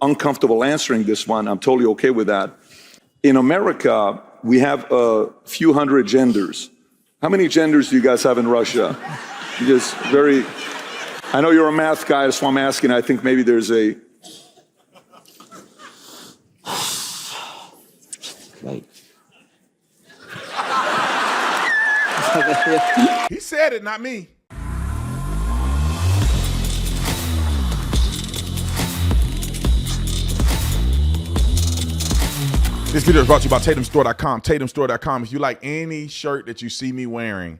uncomfortable answering this one, I'm totally okay with that. In America, we have a few hundred genders. How many genders do you guys have in Russia? Just very, I know you're a math guy, that's why I'm asking. I think maybe there's a... He said it, not me. This video is brought to you by TatumStore.com. TatumStore.com. If you like any shirt that you see me wearing,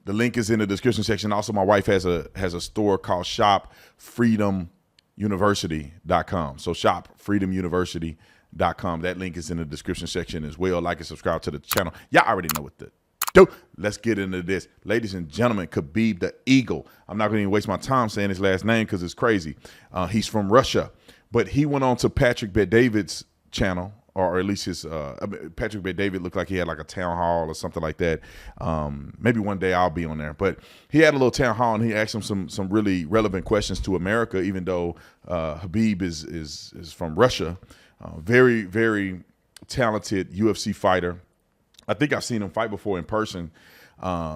the link is in the description section. Also, my wife has a store called ShopFreedomUniversity.com. So ShopFreedomUniversity.com. That link is in the description section as well. Like and subscribe to the channel. Y'all already know what to do. Let's get into this. Ladies and gentlemen, Khabib the Eagle. I'm not going to even waste my time saying his last name because it's crazy. He's from Russia, but he went on to Patrick Bet-David's channel, or at least his, Patrick Bet-David looked like he had like a town hall or something like that. Maybe one day I'll be on there. But he had a little town hall and he asked him some really relevant questions to America, even though Khabib is from Russia. Very, very talented UFC fighter. I think I've seen him fight before in person.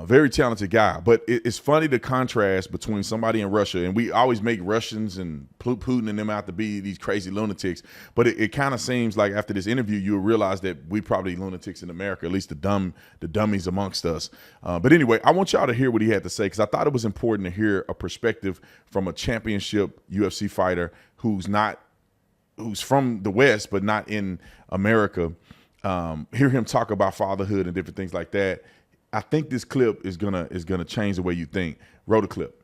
Very talented guy. But it's funny the contrast between somebody in Russia, and we always make Russians and Putin and them out to be these crazy lunatics. But it kind of seems like after this interview, you'll realize that we probably lunatics in America, at least the dummies amongst us. But anyway, I want y'all to hear what he had to say, because I thought it was important to hear a perspective from a championship UFC fighter who's from the West, but not in America. Hear him talk about fatherhood and different things like that. I think this clip is gonna change the way you think. Roll the clip.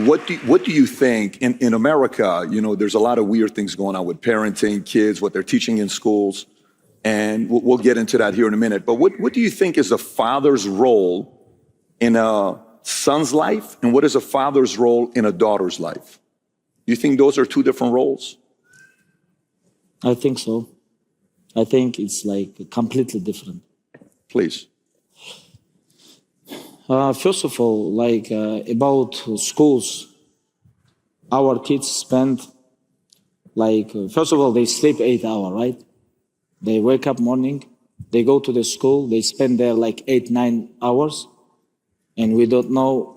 What do you think in America? You know, there's a lot of weird things going on with parenting, kids, what they're teaching in schools, and we'll get into that here in a minute. But what do you think is a father's role in a son's life, and what is a father's role in a daughter's life? Do you think those are two different roles? I think so. I think it's like completely different. Please. First of all, like about schools, our kids spend like, first of all, they sleep 8 hours, right? They wake up morning, they go to the school, they spend there like 8-9 hours, and we don't know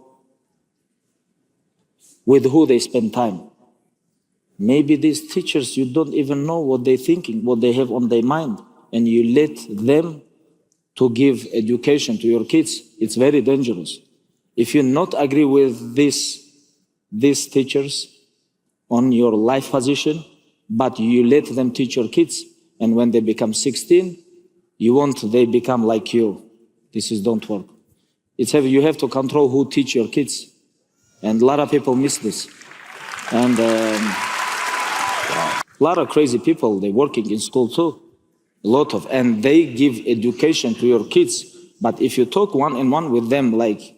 with who they spend time. Maybe these teachers, you don't even know what they're thinking, what they have on their mind, and you let them to give education to your kids. It's very dangerous. If you not agree with these teachers on your life position, but you let them teach your kids, and when they become 16, you want they become like you. Don't work. You have to control who teach your kids, and a lot of people miss this. And a lot of crazy people, they're working in school too. And they give education to your kids. But if you talk one-on-one with them, like,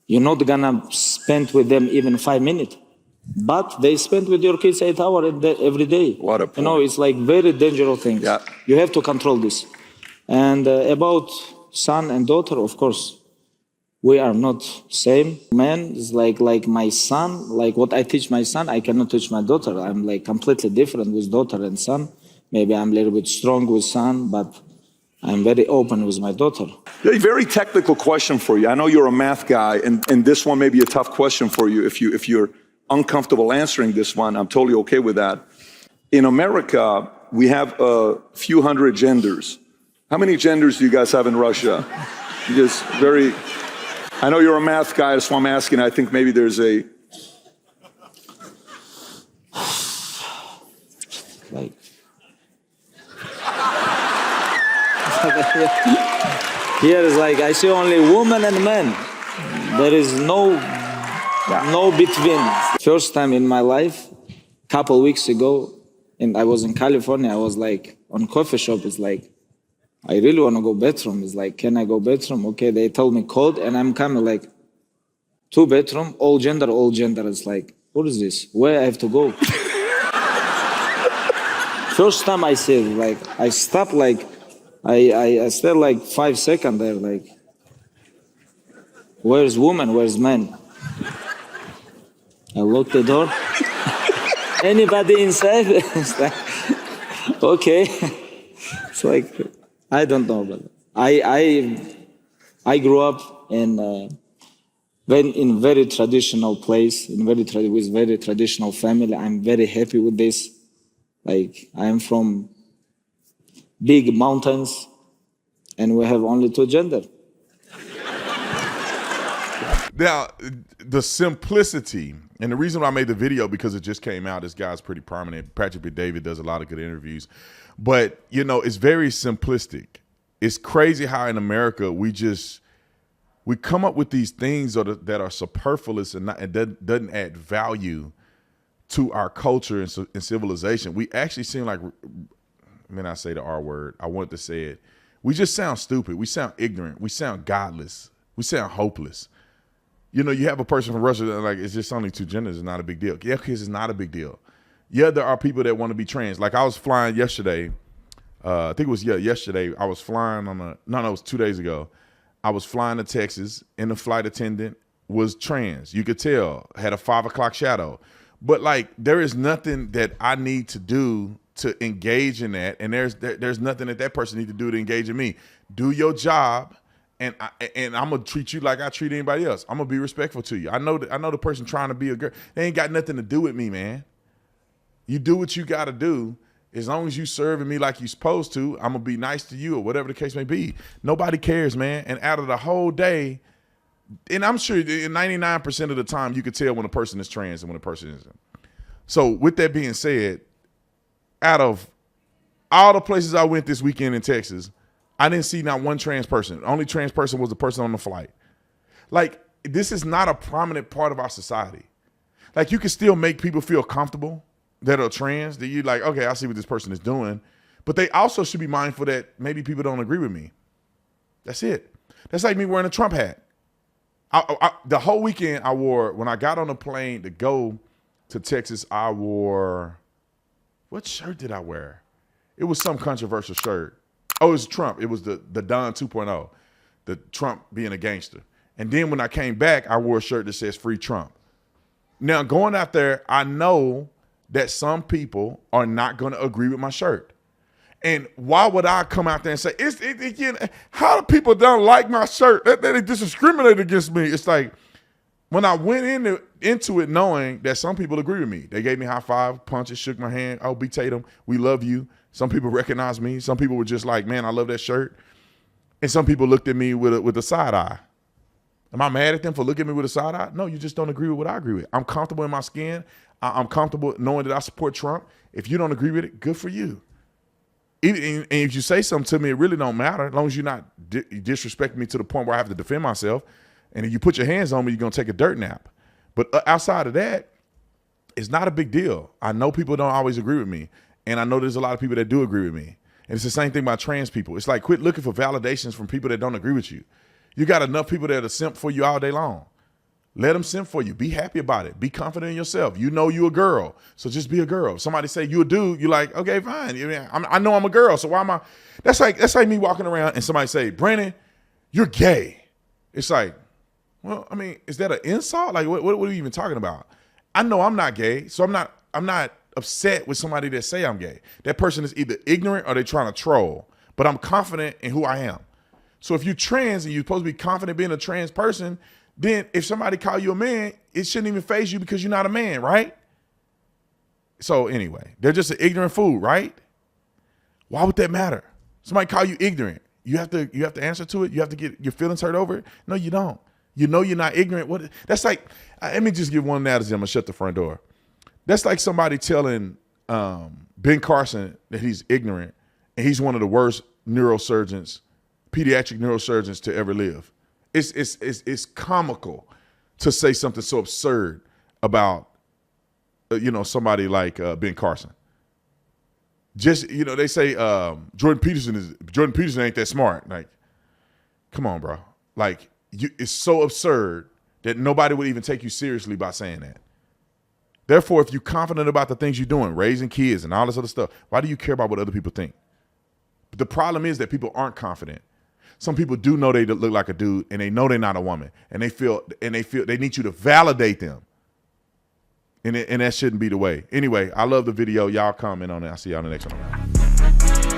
you're not gonna spend with them even 5 minutes. But they spend with your kids 8 hours every day. What a point. You know, it's like very dangerous thing. Yeah. You have to control this. And about son and daughter, of course, we are not same. Man is like my son, like what I teach my son, I cannot teach my daughter. I'm like completely different with daughter and son. Maybe I'm a little bit strong with son, but I'm very open with my daughter. A very technical question for you. I know you're a math guy, and this one may be a tough question for you. If you're uncomfortable answering this one, I'm totally okay with that. In America, we have a few hundred genders. How many genders do you guys have in Russia? Just very... I know you're a math guy, that's why I'm asking. I think maybe there's a... Like... Here is like, I see only women and men. There is no between. First time in my life, couple weeks ago, and I was in California, I was like on coffee shop, it's like, I really want to go bathroom. It's like, can I go bathroom? Okay, they told me code, and I'm coming like, 2 bedroom, all gender. It's like, what is this? Where I have to go? First time I said, like, I stopped, like, I stayed like 5 seconds there, like, where's woman, where's man? I locked the door. Anybody inside? It's like, okay. It's like, I don't know, but I grew up in very traditional place, with very traditional family. I'm very happy with this. Like, I am from big mountains, and we have only two gender. Now, the simplicity, and the reason why I made the video, because it just came out, this guy's pretty prominent. Patrick B. David does a lot of good interviews. But, you know, it's very simplistic. It's crazy how in America we come up with these things that are superfluous and doesn't add value to our culture and civilization. We actually seem like, I say the R word, I wanted to say it. We just sound stupid. We sound ignorant. We sound godless. We sound hopeless. You know, you have a person from Russia that like, it's just only two genders. It's not a big deal. Yeah, because it's not a big deal. Yeah, there are people that want to be trans. Like I was flying yesterday. I think it was, yesterday. I was flying it was 2 days ago. I was flying to Texas and the flight attendant was trans. You could tell, had a 5 o'clock shadow. But like, there is nothing that I need to do to engage in that. And there's nothing that person needs to do to engage in me. Do your job. And I'm gonna treat you like I treat anybody else. I'm gonna be respectful to you. I know the person trying to be a girl. They ain't got nothing to do with me, man. You do what you gotta do. As long as you serving me like you're supposed to, I'm gonna be nice to you or whatever the case may be. Nobody cares, man. And out of the whole day, and I'm sure 99% of the time you could tell when a person is trans and when a person isn't. So with that being said, out of all the places I went this weekend in Texas, I didn't see not one trans person. The only trans person was the person on the flight. Like, this is not a prominent part of our society. Like, you can still make people feel comfortable that are trans, that you're like, okay, I see what this person is doing. But they also should be mindful that maybe people don't agree with me. That's it. That's like me wearing a Trump hat. The whole weekend I wore, when I got on the plane to go to Texas, I wore, what shirt did I wear? It was some controversial shirt. Oh, it was Trump. It was the Don 2.0, the Trump being a gangster. And then when I came back, I wore a shirt that says Free Trump. Now, going out there, I know that some people are not going to agree with my shirt. And why would I come out there and say, how do people don't like my shirt? They discriminate against me. It's like, when I went into it knowing that some people agree with me. They gave me high five, punches, shook my hand. Oh, B. Tatum, we love you. Some people recognized me. Some people were just like, man, I love that shirt. And some people looked at me with a side eye. Am I mad at them for looking at me with a side eye? No, you just don't agree with what I agree with. I'm comfortable in my skin. I'm comfortable knowing that I support Trump. If you don't agree with it, good for you. And if you say something to me, it really don't matter. As long as you're not disrespecting me to the point where I have to defend myself. And if you put your hands on me, you're going to take a dirt nap. But outside of that, it's not a big deal. I know people don't always agree with me. And I know there's a lot of people that do agree with me. And it's the same thing about trans people. It's like, quit looking for validations from people that don't agree with you. You got enough people that are simp for you all day long. Let them simp for you. Be happy about it. Be confident in yourself. You know you a girl, so just be a girl. If somebody say you a dude, you're like, okay, fine. I know I'm a girl, so why am I? That's like me walking around and somebody say, Brandon, you're gay. It's like, well, I mean, is that an insult? Like, what are you even talking about? I know I'm not gay, so I'm not upset with somebody that say I'm gay. That person is either ignorant or they're trying to troll. But I'm confident in who I am. So if you're trans and you're supposed to be confident being a trans person, then if somebody call you a man, it shouldn't even faze you because you're not a man, right? So anyway, they're just an ignorant fool, right? Why would that matter? Somebody call you ignorant. You have to answer to it. You have to get your feelings hurt over it. No, you don't. You know you're not ignorant. What? That's like, let me just give one analogy. I'm gonna shut the front door. That's like somebody telling Ben Carson that he's ignorant and he's one of the worst neurosurgeons, pediatric neurosurgeons to ever live. It's comical to say something so absurd about somebody like Ben Carson. Just they say Jordan Peterson ain't that smart. Like, come on, bro. Like, it's so absurd that nobody would even take you seriously by saying that. Therefore, if you're confident about the things you're doing, raising kids and all this other stuff, why do you care about what other people think? But the problem is that people aren't confident. Some people do know they look like a dude and they know they're not a woman, and they feel they need you to validate them. And that shouldn't be the way. Anyway, I love the video. Y'all comment on it. I'll see y'all in the next one.